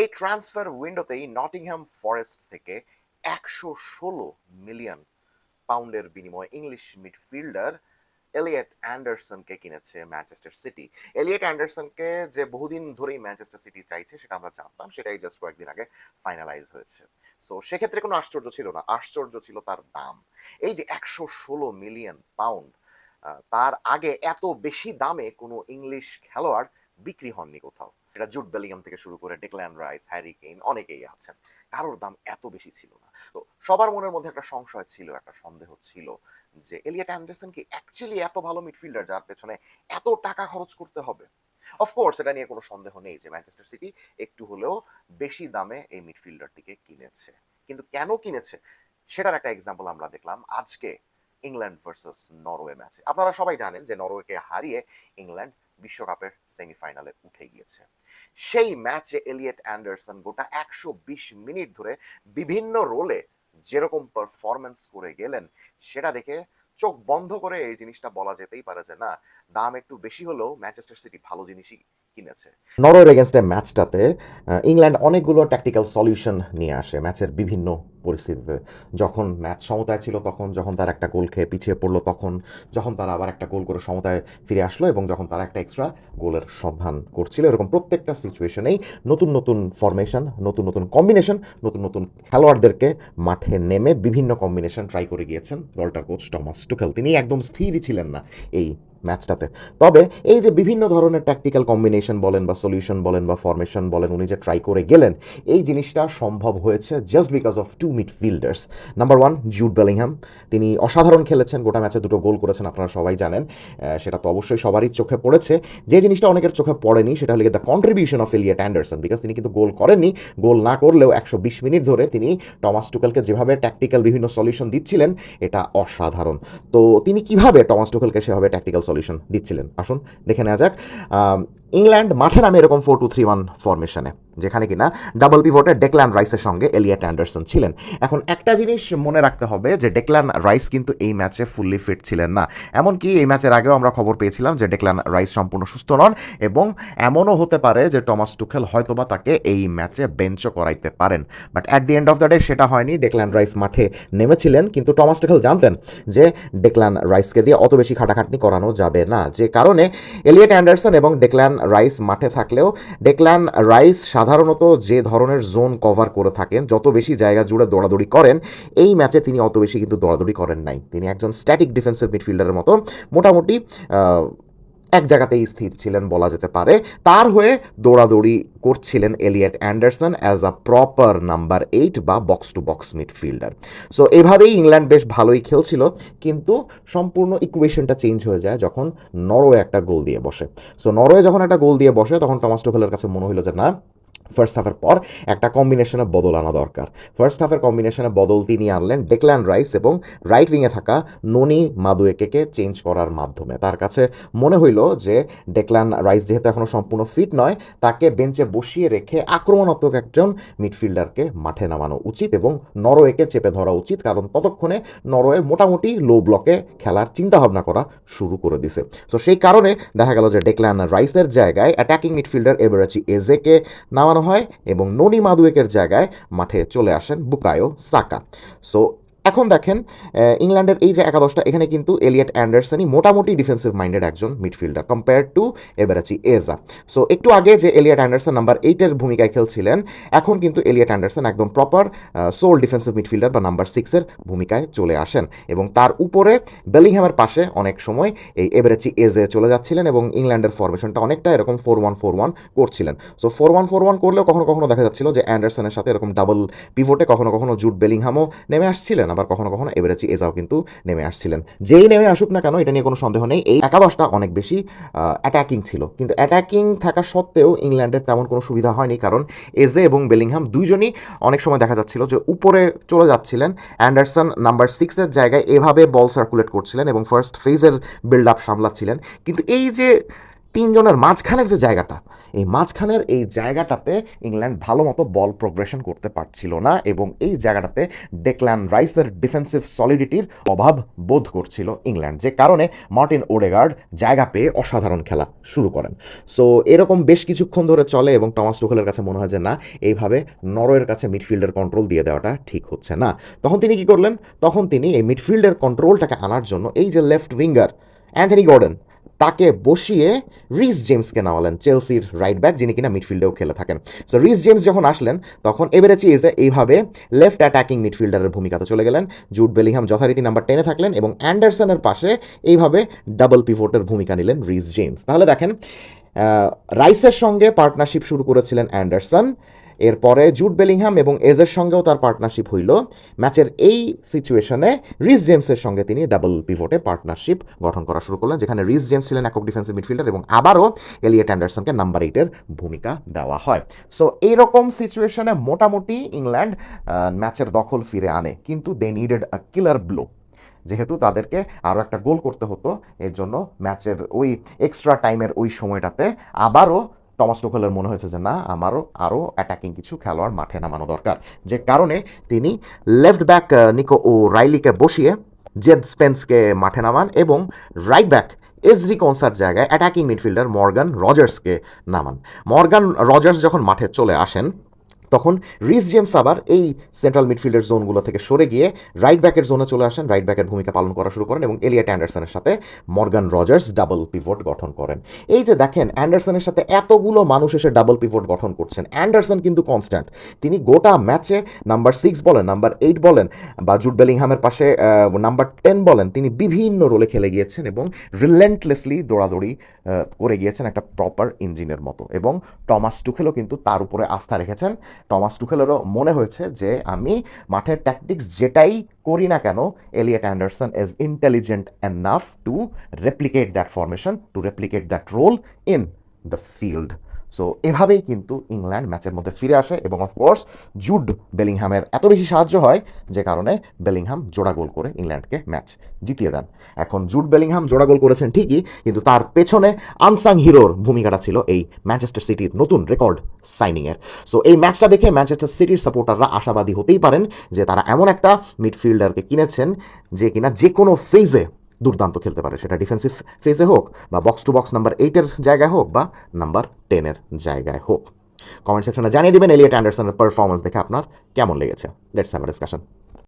এই transfer উইন্ডোতেই Nottingham forest থেকে ১১৬ million পাউন্ডের বিনিময়ে ইংলিশ মিডফিল্ডার এলিয়েট অ্যান্ডারসনকে কিনেছে ম্যানচেস্টার সিটি। এলিয়েট অ্যান্ডারসনকে যে বহুদিন ধরেই ম্যানচেস্টার সিটি চাইছে সেটা আমরা জানতাম, সেটাই জাস্ট কয়েকদিন আগে ফাইনালাইজ হয়েছে। সো সেক্ষেত্রে কোনো আশ্চর্য ছিল না, আশ্চর্য ছিল তার দাম। এই যে ১১৬ মিলিয়ন পাউন্ড, তার আগে এত বেশি দামে কোনো ইংলিশ খেলোয়াড় বিক্রি হননি কোথাও। সেটা জুড বেলিংহাম থেকে শুরু করে ডেক্ল্যান রাইস, হ্যারি কেইন, অনেকেই আছেন, কারোর দাম এত বেশি ছিল না। তো সবার মনের মধ্যে একটা সংশয় ছিল, একটা সন্দেহ ছিল যে এলিয়েট অ্যান্ডারসন কি অ্যাকচুয়ালি এত ভালো মিডফিল্ডার যার পেছনে এত টাকা খরচ করতে হবে। অফকোর্স এটা নিয়ে কোনো সন্দেহ নেই যে ম্যানচেস্টার সিটি একটু হলেও বেশি দামে এই মিডফিল্ডারটিকে কিনেছে। কিন্তু কেন কিনেছে সেটার একটা এক্সাম্পল আমরা দেখলাম আজকে ইংল্যান্ড ভার্সেস নরওয়ে ম্যাচে। আপনারা সবাই জানেন যে নরওয়েকে হারিয়ে ইংল্যান্ড বিশ্বকাপের সেমিফাইনালে উঠে গিয়েছে। সেই ম্যাচে এলিয়েট অ্যান্ডারসন গোটা ১২০ মিনিট ধরে বিভিন্ন রোলে যেরকম পারফরমেন্স করে গেলেন, সেটা দেখে চোখ বন্ধ করে এই জিনিসটা বলা যেতেই পারে যে না, দাম একটু বেশি হলেও ম্যানচেস্টার সিটি ভালো জিনিসই কিনেছে। নরওয়ের এগেনস্টে ম্যাচটাতে ইংল্যান্ড অনেকগুলো ট্যাকটিক্যাল সলিউশন নিয়ে আসে ম্যাচের বিভিন্ন পরিস্থিতিতে। যখন ম্যাচ সমতায় ছিল তখন, যখন তারা একটা গোল খেয়ে পিছিয়ে পড়লো তখন, যখন তারা আবার একটা গোল করে সমতায় ফিরে আসলো এবং যখন তারা একটা এক্সট্রা গোলের সন্ধান করছিল। এরকম প্রত্যেকটা সিচুয়েশনেই নতুন নতুন ফরমেশন, নতুন নতুন কম্বিনেশন, নতুন নতুন খেলোয়াড়দেরকে মাঠে নেমে বিভিন্ন কম্বিনেশন ট্রাই করে গিয়েছেন দলটার কোচ টমাস টুখেল। তিনি একদম স্থিরই ছিলেন না এই ম্যাচটাতে। তবে এই যে বিভিন্ন ধরনের ট্যাকটিক্যাল কম্বিনেশন বলেন বা সলিউশন বলেন বা ফরমেশন বলেন উনি যে ট্রাই করে গেলেন, এই জিনিসটা সম্ভব হয়েছে just because of two midfielders. Number one, Jude Bellingham. তিনি অসাধারণ খেলেছেন, গোটা ম্যাচে দুটো গোল করেছেন, আপনারা সবাই জানেন। সেটা তো অবশ্যই সবারই চোখে পড়েছে। যে জিনিসটা অনেকের চোখে পড়েনি সেটা হলো the contribution of Elliott Anderson, because তিনি কিন্তু গোল করেননি। গোল না করলেও ১২০ মিনিট ধরে তিনি টমাস টুকেলকে যেভাবে ট্যাকটিক্যাল বিভিন্ন সলিউশন দিচ্ছিলেন, এটা অসাধারণ। তো তিনি কিভাবে টমাস টুকেলকে সেভাবে ট্যাকটিক্যাল সলিউশন দিচ্ছিলেন আসুন দেখে নেওয়া যাক। ইংল্যান্ড মাঠে নামে এরকম 4-2-3-1 ফরমেশনে, যেখানে কিনা ডাবল পিভটে ডেক্ল্যান রাইসের সঙ্গে এলিয়েট অ্যান্ডারসন ছিলেন। এখন একটা জিনিস মনে রাখতে হবে যে ডেক্ল্যান রাইস কিন্তু এই ম্যাচে ফুললি ফিট ছিলেন না। এমনকি এই ম্যাচের আগেও আমরা খবর পেয়েছিলাম যে ডেক্ল্যান রাইস সম্পূর্ণ সুস্থ নন এবং এমনও হতে পারে যে টমাস টুখেল হয়তোবা তাকে এই ম্যাচে বেঞ্চও করাইতে পারেন। But at the end of the day সেটা হয়নি। ডেক্ল্যান রাইস মাঠে নেমেছিলেন, কিন্তু টমাস টুখেল জানতেন যে ডেক্ল্যান রাইসকে দিয়ে অত বেশি খাটাখাটনি করানো যাবে না, যে কারণে এলিয়েট অ্যান্ডারসন এবং ডেক্ল্যান রাইস মাঠে থাকলেও ডেক্ল্যান রাইস সাধারণত যে ধরনের জোন কভার করে থাকেন, যত বেশি জায়গা জুড়ে দৌড়াদৌড়ি করেন, এই ম্যাচে তিনি অত বেশি কিন্তু দৌড়াদৌড়ি করেন নাই। তিনি একজন স্ট্যাটিক ডিফেন্সিভ মিডফিল্ডারের মতো মোটামুটি এক জায়গাতেই স্থির ছিলেন বলা যেতে পারে। তার হয়ে দৌড়াদৌড়ি করছিলেন Elliot Anderson as a proper number 8 বা box to box midfielder. So এভাবেই ইংল্যান্ড বেশ ভালোই খেলছিল, কিন্তু সম্পূর্ণ ইকুয়েশনটা চেঞ্জ হয়ে যায় যখন নরওয়ে একটা গোল দিয়ে বসে। সো নরওয়ে যখন একটা গোল দিয়ে বসে তখন টমাস টুখেলের কাছে মনে হলো যে না, ফার্স্ট হাফের পর একটা কম্বিনেশনে বদল আনা দরকার। ফার্স্ট হাফের কম্বিনেশনে বদল তিনি আনলেন ডেক্ল্যান রাইস এবং রাইট উইংয়ে থাকা ননি মাদুয়েকেকে চেঞ্জ করার মাধ্যমে। তার কাছে মনে হইল যে ডেক্ল্যান রাইস যেহেতু এখনও সম্পূর্ণ ফিট নয়, তাকে বেঞ্চে বসিয়ে রেখে আক্রমণাত্মক একজন মিডফিল্ডারকে মাঠে নামানো উচিত এবং নরওয়েকে চেপে ধরা উচিত, কারণ ততক্ষণে নরওয়ে মোটামুটি লো ব্লকে খেলার চিন্তাভাবনা করা শুরু করে দিছে। সো সেই কারণে দেখা গেল যে ডেক্ল্যান রাইসের জায়গায় অ্যাটাকিং মিডফিল্ডার এবেরাচি এজেকে নামানো হয় এবং ননি মাদুয়েকের জায়গায় মাঠে চলে আসেন বুকায়ো সাকা। সো এখন দেখেন ইংল্যান্ডের এই যে একাদশটা, এখানে কিন্তু এলিয়েট অ্যান্ডারসনই মোটামুটি ডিফেন্সিভ মাইন্ডেড একজন মিডফিল্ডার কম্পেয়ার টু এবেরাচি এজা। সো একটু আগে যে এলিয়েট অ্যান্ডারসন নাম্বার 8-এর ভূমিকায় খেলছিলেন, এখন কিন্তু এলিয়েট অ্যান্ডারসন একদম প্রপার সোল ডিফেন্সিভ মিডফিল্ডার বা নাম্বার 6-এর ভূমিকায় চলে আসেন এবং তার উপরে বেলিংহ্যামের পাশে অনেক সময় এই এবেরাচি এজে চলে যাচ্ছিলেন এবং ইংল্যান্ডের ফরমেশনটা অনেকটা এরকম 4-1-4-1 করছিলেন। সো 4-1-4-1 করলেও কখনো কখনো দেখা যাচ্ছিল যে অ্যান্ডারসনের সাথে এরকম ডাবল পিভটে কখনো কখনো জুড বেলিংহামও নেমে আসছিলেন, আবার কখনো কখনো এবেরাচি এজাও কিন্তু নেমে আসছিলেন। যেই নেমে আসুক না কেন, এটা নিয়ে কোনো সন্দেহ নেই, এই একাদশটা অনেক বেশি অ্যাটাকিং ছিল। কিন্তু অ্যাটাকিং থাকা সত্ত্বেও ইংল্যান্ডের তেমন কোনো সুবিধা হয়নি, কারণ এজে এবং বেলিংহাম দুইজনই অনেক সময় দেখা যাচ্ছিল যে উপরে চলে যাচ্ছিলেন। অ্যান্ডারসন নাম্বার 6-এর জায়গায় এভাবে বল সার্কুলেট করছিলেন এবং ফার্স্ট ফেজের বিল্ড আপ সামলাচ্ছিলেন। কিন্তু এই যে তিনজনের মাঝখানের যে জায়গাটা, এই মাঝখানের এই জায়গাটাতে ইংল্যান্ড ভালো মতো বল প্রোগ্রেশন করতে পারছিল না এবং এই জায়গাটাতে ডেকল্যান রাইসের ডিফেন্সিভ সলিডিটির অভাব বোধ করছিল ইংল্যান্ড, যে কারণে মার্টিন ওডেগার্ড জায়গা পেয়ে অসাধারণ খেলা শুরু করেন। সো এরকম বেশ কিছুক্ষণ ধরে চলে এবং টমাস টুখেলের কাছে মনে হয় যে না, এইভাবে নরওয়ের কাছে মিডফিল্ডের কন্ট্রোল দিয়ে দেওয়াটা ঠিক হচ্ছে না। তখন তিনি কি করলেন? তখন তিনি এই মিডফিল্ডের কন্ট্রোলটাকে আনার জন্য এই যে লেফট উইঙ্গার অ্যান্থনি গর্ডন, তাকে বসিয়ে রিস জেমসকে নামালেন, চেলসির রাইট ব্যাক, যিনি কিনা মিডফিল্ডেও খেলে থাকেন। সো রিস জেমস যখন আসলেন তখন এবেরেচি এসে এইভাবে লেফট অ্যাটাকিং মিডফিল্ডারের ভূমিকাতে চলে গেলেন। জুড বেলিংহাম যথারীতি নাম্বার 10-এ থাকলেন এবং অ্যান্ডারসনের পাশে এইভাবে ডাবল পিভটের ভূমিকা নিলেন রিস জেমস। তাহলে দেখেন, রাইসের সঙ্গে পার্টনারশিপ শুরু করেছিলেন অ্যান্ডারসন, এরপরে জুড বেলিংহাম এবং এজের সঙ্গেও তার পার্টনারশিপ হইল। ম্যাচের এই সিচুয়েশনে রিস জেমসের সঙ্গে তিনি ডাবল পিভটে পার্টনারশিপ গঠন করা শুরু করলেন, যেখানে রিস জেমস ছিলেন একক ডিফেন্সিভ মিডফিল্ডার এবং আবারও এলিয়েট অ্যান্ডারসনকে নাম্বার 8-এর ভূমিকা দেওয়া হয়। সো এইরকম সিচুয়েশনে মোটামুটি ইংল্যান্ড ম্যাচের দখল ফিরে আনে, কিন্তু দে নিডেড আ কিলার ব্লো। যেহেতু তাদেরকে আরও একটা গোল করতে হতো, এর জন্য ম্যাচের ওই এক্সট্রা টাইমের ওই সময়টাতে আবারও টমাস টুখেলের মনে হয়েছে যে না, আমারও আরও অ্যাটাকিং কিছু খেলোয়াড় মাঠে নামানো দরকার, যে কারণে তিনি লেফট ব্যাক নিকো ও রাইলিকে বসিয়ে জেড স্পেন্সকে মাঠে নামান এবং রাইট ব্যাক এজরি কনসার জায়গায় অ্যাটাকিং মিডফিল্ডার মর্গান রজার্সকে নামান। মর্গান রজার্স যখন মাঠে চলে আসেন তখন রিস জেমস আবার এই সেন্ট্রাল মিডফিল্ডের জোনগুলো থেকে সরে গিয়ে রাইট ব্যাকের জোনে চলে আসেন, রাইট ব্যাকের ভূমিকা পালন করা শুরু করেন এবং এলিয়েট অ্যান্ডারসনের সাথে মর্গান রজার্স ডাবল পিভট গঠন করেন। এই যে দেখেন, অ্যান্ডারসনের সাথে এতগুলো মানুষ এসে ডাবল পিভট গঠন করছেন, অ্যান্ডারসন কিন্তু কনস্ট্যান্ট। তিনি গোটা ম্যাচে নাম্বার 6 বলেন, নাম্বার 8 বলেন, বা জুড বেলিংহামের পাশে নাম্বার 10 বলেন, তিনি বিভিন্ন রোলে খেলে গিয়েছেন এবং রিলেন্টলেসলি দৌড়াদৌড়ি করে গিয়েছেন একটা প্রপার ইঞ্জিনের মতো। এবং টমাস টুখেলও কিন্তু তার উপরে আস্থা রেখেছেন। টমাস টুখেলেরও মনে হয়েছে যে আমি মাঠের ট্যাকটিক্স যেটাই করি না কেন, Elliot Anderson is intelligent enough to replicate that formation, to replicate that role in the field. So এভাবেই কিন্তু ইংল্যান্ড ম্যাচের মধ্যে ফিরে আসে এবং অফকোর্স জুড বেলিংহামের এত বেশি সাহায্য হয় যে কারণে বেলিংহাম জোড়া গোল করে ইংল্যান্ডকে ম্যাচ জিতিয়ে দেন। এখন জুড বেলিংহাম জোড়া গোল করেছেন ঠিকই, কিন্তু তার পেছনে আনসাং হিরোর ভূমিকাটা ছিল এই ম্যানচেস্টার সিটির নতুন রেকর্ড সাইনিংয়ের। সো এই ম্যাচটা দেখে ম্যানচেস্টার সিটির সাপোর্টাররা আশাবাদী হতেই পারেন যে তারা এমন একটা মিডফিল্ডারকে কিনেছেন যে কিনা যে কোনো ফেজে দুর্দান্ত খেলতে পারে, সেটা ডিফেন্সিভ ফেজে হোক বা বক্স টু বক্স নাম্বার 8-এর জায়গায় হোক বা নাম্বার 10-এর জায়গায় হোক। কমেন্ট সেকশনে জানিয়ে দিবেন এলিয়েট অ্যান্ডারসনের পারফরমেন্স দেখে আপনার কেমন লেগেছে। Let's have a discussion.